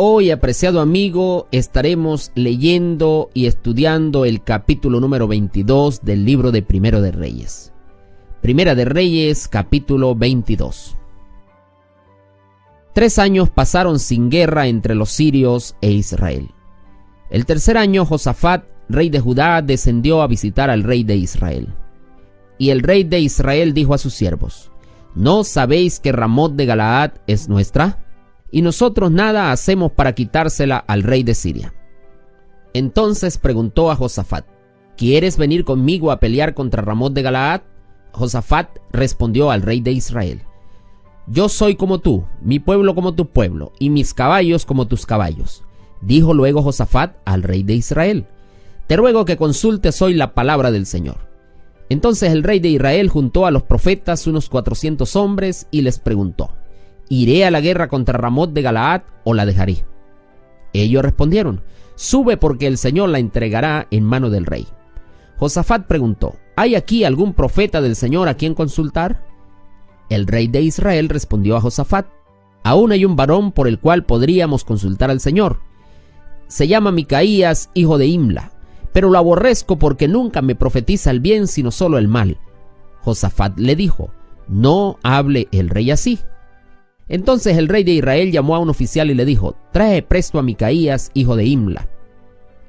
Hoy, apreciado amigo, estaremos leyendo y estudiando el capítulo número 22 del libro de Primero de Reyes. Primera de Reyes, capítulo 22. 3 años pasaron sin guerra entre los sirios e Israel. El tercer año, Josafat, rey de Judá, descendió a visitar al rey de Israel. Y el rey de Israel dijo a sus siervos: ¿No sabéis que Ramot de Galaad es nuestra? Y nosotros nada hacemos para quitársela al rey de Siria. Entonces preguntó a Josafat: ¿Quieres venir conmigo a pelear contra Ramot de Galaad? Josafat respondió al rey de Israel: Yo soy como tú, mi pueblo como tu pueblo, y mis caballos como tus caballos. Dijo luego Josafat al rey de Israel: Te ruego que consultes hoy la palabra del Señor. Entonces el rey de Israel juntó a los profetas, unos 400 hombres, y les preguntó: ¿Iré a la guerra contra Ramot de Galaad o la dejaré? Ellos respondieron: Sube, porque el Señor la entregará en mano del rey. Josafat preguntó: ¿Hay aquí algún profeta del Señor a quien consultar? El rey de Israel respondió a Josafat: Aún hay un varón por el cual podríamos consultar al Señor. Se llama Micaías, hijo de Imla, pero lo aborrezco porque nunca me profetiza el bien, sino solo el mal. Josafat le dijo: No hable el rey así. Entonces el rey de Israel llamó a un oficial y le dijo: Trae presto a Micaías, hijo de Imla.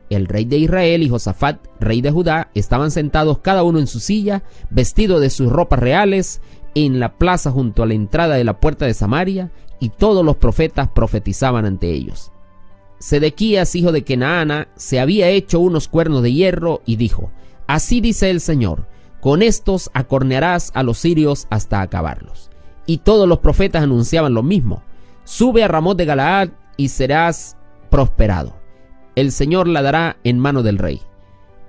El rey de Israel y Josafat, rey de Judá, estaban sentados cada uno en su silla, vestidos de sus ropas reales, en la plaza junto a la entrada de la puerta de Samaria, y todos los profetas profetizaban ante ellos. Sedequías, hijo de Kenaana, se había hecho unos cuernos de hierro y dijo: Así dice el Señor: Con estos acornearás a los sirios hasta acabarlos. Y todos los profetas anunciaban lo mismo: Sube a Ramot de Galaad y serás prosperado. El Señor la dará en mano del rey.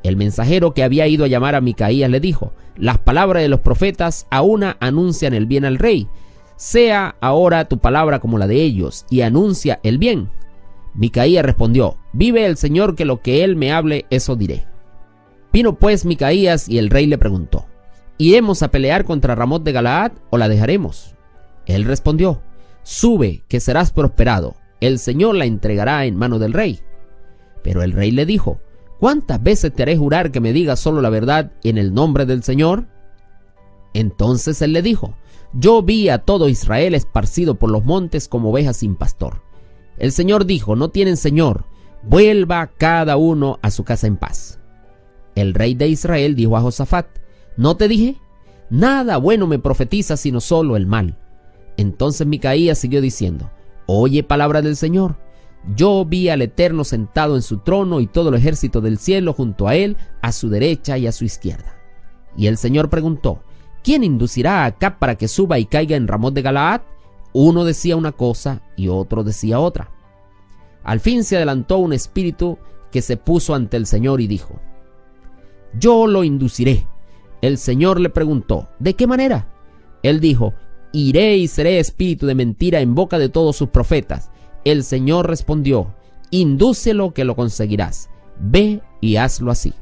El mensajero que había ido a llamar a Micaías le dijo: Las palabras de los profetas a una anuncian el bien al rey. Sea ahora tu palabra como la de ellos, y anuncia el bien. Micaías respondió: Vive el Señor, que lo que él me hable, eso diré. Vino pues Micaías, y el rey le preguntó: ¿Iremos a pelear contra Ramot de Galaad o la dejaremos? Él respondió: Sube, que serás prosperado. El Señor la entregará en mano del rey. Pero el rey le dijo: ¿Cuántas veces te haré jurar que me digas solo la verdad en el nombre del Señor? Entonces él le dijo: Yo vi a todo Israel esparcido por los montes como ovejas sin pastor. El Señor dijo: No tienen señor, vuelva cada uno a su casa en paz. El rey de Israel dijo a Josafat: ¿No te dije? Nada bueno me profetiza sino solo el mal. Entonces Micaías siguió diciendo: Oye palabra del Señor. Yo vi al Eterno sentado en su trono y todo el ejército del cielo junto a él, a su derecha y a su izquierda. Y el Señor preguntó: ¿Quién inducirá a Acab para que suba y caiga en Ramot de Galaad? Uno decía una cosa y otro decía otra. Al fin se adelantó un espíritu que se puso ante el Señor y dijo: Yo lo induciré. El Señor le preguntó: ¿De qué manera? Él dijo: Iré y seré espíritu de mentira en boca de todos sus profetas. El Señor respondió: Indúcelo, que lo conseguirás. Ve y hazlo así.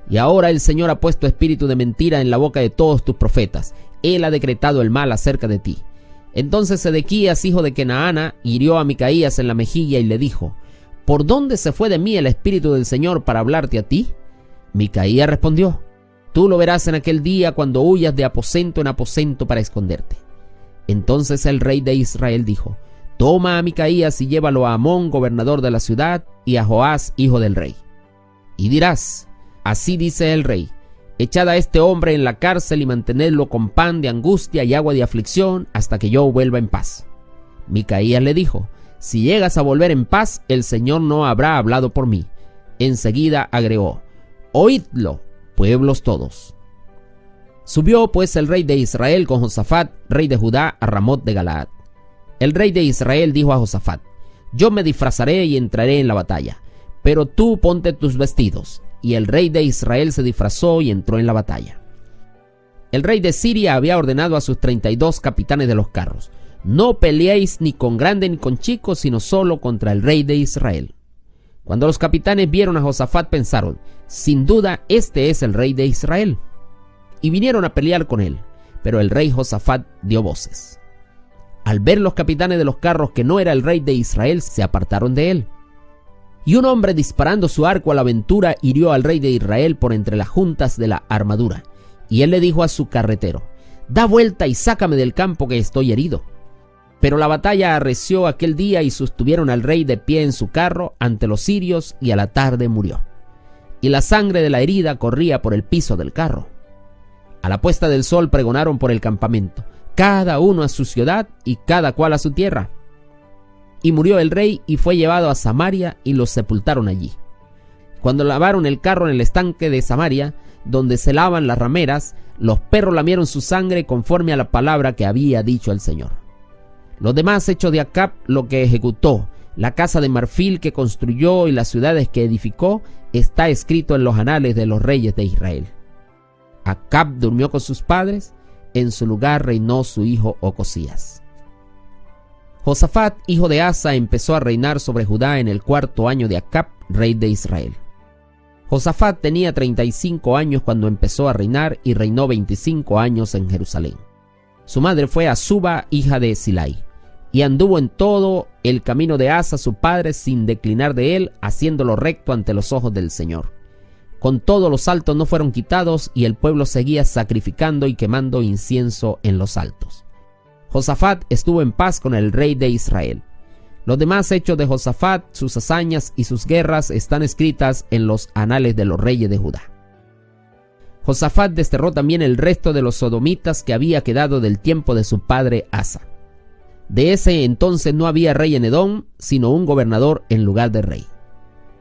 Y ahora el Señor ha puesto espíritu de mentira en la boca de todos tus profetas. Él ha decretado el mal acerca de ti. Entonces Sedequías, hijo de Kenaana, hirió a Micaías en la mejilla y le dijo: ¿Por dónde se fue de mí el espíritu del Señor para hablarte a ti? Micaías respondió: Tú lo verás en aquel día, cuando huyas de aposento en aposento para esconderte. Entonces el rey de Israel dijo: Toma a Micaías y llévalo a Amón, gobernador de la ciudad, y a Joás, hijo del rey. Y dirás: Así dice el rey: Echad a este hombre en la cárcel y mantenedlo con pan de angustia y agua de aflicción hasta que yo vuelva en paz. Micaías le dijo: Si llegas a volver en paz, el Señor no habrá hablado por mí. Enseguida agregó: Oídlo, pueblos todos. Subió pues el rey de Israel con Josafat, rey de Judá, a Ramot de Galaad. El rey de Israel dijo a Josafat: Yo me disfrazaré y entraré en la batalla, pero tú ponte tus vestidos. Y el rey de Israel se disfrazó y entró en la batalla. El rey de Siria había ordenado a sus 32 capitanes de los carros: No peleéis ni con grande ni con chico, sino solo contra el rey de Israel. Cuando los capitanes vieron a Josafat, pensaron: Sin duda este es el rey de Israel. Y vinieron a pelear con él, pero el rey Josafat dio voces: Al ver los capitanes de los carros que no era el rey de Israel, se apartaron de él. Y un hombre, disparando su arco a la aventura, hirió al rey de Israel por entre las juntas de la armadura. Y él le dijo a su carretero: da vuelta y sácame del campo, que estoy herido. Pero la batalla arreció aquel día y sostuvieron al rey de pie en su carro ante los sirios, y a la tarde murió. Y la sangre de la herida corría por el piso del carro. A la puesta del sol pregonaron por el campamento, cada uno a su ciudad y cada cual a su tierra. Y murió el rey y fue llevado a Samaria, y lo sepultaron allí. Cuando lavaron el carro en el estanque de Samaria, donde se lavan las rameras, los perros lamieron su sangre conforme a la palabra que había dicho el Señor. Los demás hechos de Acab, lo que ejecutó, la casa de marfil que construyó y las ciudades que edificó, está escrito en los anales de los reyes de Israel. Acab durmió con sus padres, en su lugar reinó su hijo Ocosías. Josafat, hijo de Asa, empezó a reinar sobre Judá en el 4º año de Acab, rey de Israel. Josafat tenía 35 años cuando empezó a reinar y reinó 25 años en Jerusalén. Su madre fue Azuba, hija de Silai, y anduvo en todo el camino de Asa su padre sin declinar de él, haciéndolo recto ante los ojos del Señor. Con todo, los altos no fueron quitados, y el pueblo seguía sacrificando y quemando incienso en los altos. Josafat estuvo en paz con el rey de Israel. Los demás hechos de Josafat, sus hazañas y sus guerras, están escritas en los anales de los reyes de Judá. Josafat desterró también el resto de los sodomitas que había quedado del tiempo de su padre Asa. De ese entonces no había rey en Edom, sino un gobernador en lugar de rey.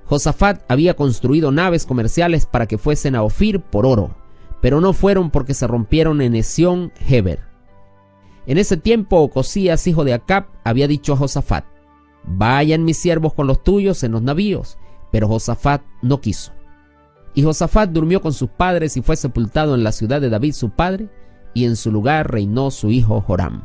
Josafat había construido naves comerciales para que fuesen a Ofir por oro, pero no fueron porque se rompieron en Esión-Geber. En ese tiempo Ocosías, hijo de Acab, había dicho a Josafat: vayan mis siervos con los tuyos en los navíos, pero Josafat no quiso. Y Josafat durmió con sus padres y fue sepultado en la ciudad de David su padre, y en su lugar reinó su hijo Joram.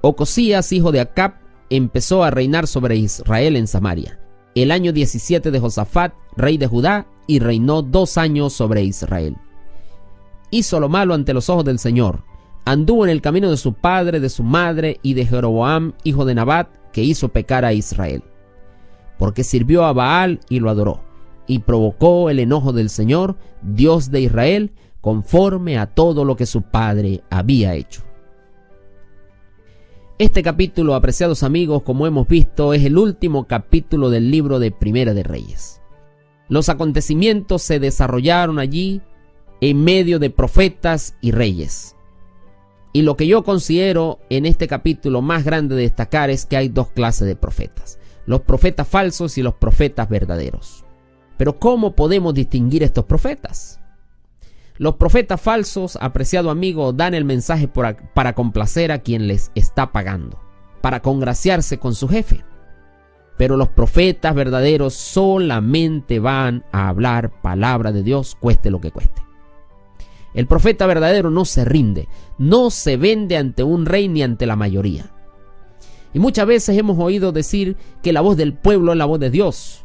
Ocosías, hijo de Acab, empezó a reinar sobre Israel en Samaria, el año 17 de Josafat, rey de Judá, y reinó 2 años sobre Israel. Hizo lo malo ante los ojos del Señor, anduvo en el camino de su padre, de su madre y de Jeroboam, hijo de Nabat, que hizo pecar a Israel. Porque sirvió a Baal y lo adoró, y provocó el enojo del Señor, Dios de Israel, conforme a todo lo que su padre había hecho. Este capítulo, apreciados amigos, como hemos visto, es el último capítulo del libro de Primera de Reyes. Los acontecimientos se desarrollaron allí en medio de profetas y reyes. Y lo que yo considero en este capítulo más grande de destacar es que hay 2 clases de profetas: los profetas falsos y los profetas verdaderos. Pero ¿cómo podemos distinguir estos profetas? Los profetas falsos, apreciado amigo, dan el mensaje para complacer a quien les está pagando, para congraciarse con su jefe. Pero los profetas verdaderos solamente van a hablar palabra de Dios, cueste lo que cueste. El profeta verdadero no se rinde, no se vende ante un rey ni ante la mayoría. Y muchas veces hemos oído decir que la voz del pueblo es la voz de Dios.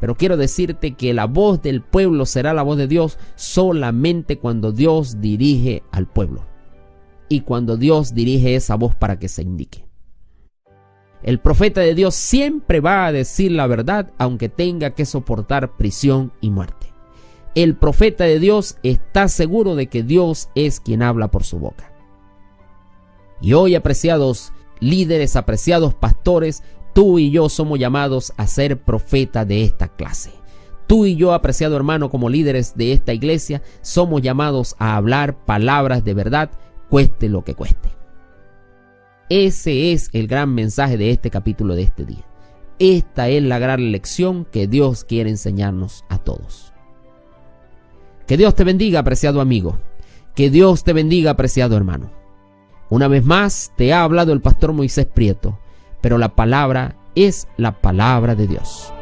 Pero quiero decirte que la voz del pueblo será la voz de Dios solamente cuando Dios dirige al pueblo, y cuando Dios dirige esa voz para que se indique. El profeta de Dios siempre va a decir la verdad, aunque tenga que soportar prisión y muerte. El profeta de Dios está seguro de que Dios es quien habla por su boca. Y hoy, apreciados líderes, apreciados pastores, tú y yo somos llamados a ser profetas de esta clase. Tú y yo, apreciado hermano, como líderes de esta iglesia, somos llamados a hablar palabras de verdad, cueste lo que cueste. Ese es el gran mensaje de este capítulo de este día. Esta es la gran lección que Dios quiere enseñarnos a todos. Que Dios te bendiga, apreciado amigo. Que Dios te bendiga, apreciado hermano. Una vez más te ha hablado el pastor Moisés Prieto, pero la palabra es la palabra de Dios.